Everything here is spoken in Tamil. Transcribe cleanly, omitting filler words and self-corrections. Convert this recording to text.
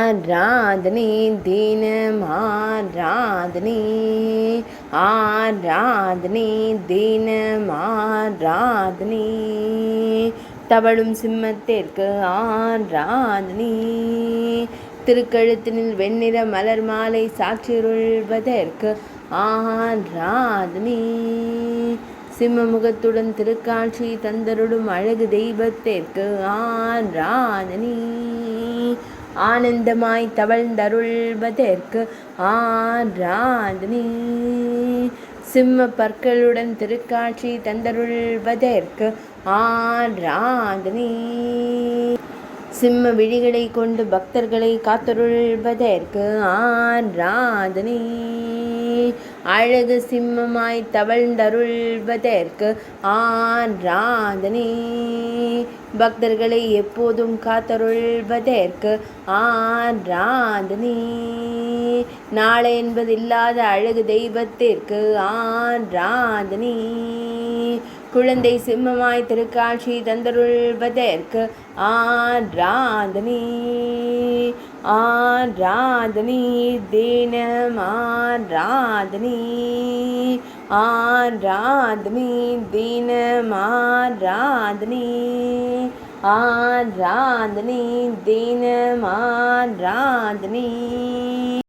ஆராதனை தினம் ஆராதனை, ஆராதனை தினம் ஆராதனை, தவழும் சிம்மத்திற்கு ஆராதனை, திருக்கழுத்தினில் வெண்ணிற மலர் மாலை சாட்சியுள்வதற்கு ஆராதனை, சிம்மமுகத்துடன் திருக்காட்சி தந்தருடும் அழகு தெய்வத்திற்கு ஆராதனை, ஆனந்தமாய் தவழ்ந்தருள்வதற்கு ஆராதனை, சிம்ம பற்களுடன் திருக்காட்சி தந்தருள்வதற்கு ஆராதனை, சிம்ம விழிகளை கொண்டு பக்தர்களை காத்தருள்வதற்கு ஆராதனை, அழகு சிம்மமாய் தவழ்ந்தருள்வதற்கு ஆராதனை, பக்தர்களை எப்போதும் காத்தருள்வதற்கு ஆராதனை, நாளை என்பதில்லாத அழகு தெய்வத்திற்கு ஆராதனை, குழந்தை சிம்மமாய் திருக்காட்சி தந்தருள்வதற்கு ஆராதனை, ஆராதனை தினம் ஆராதனை, ஆராதனை தினம் ஆராதனை, ஆராதனை தினம் ஆராதனை.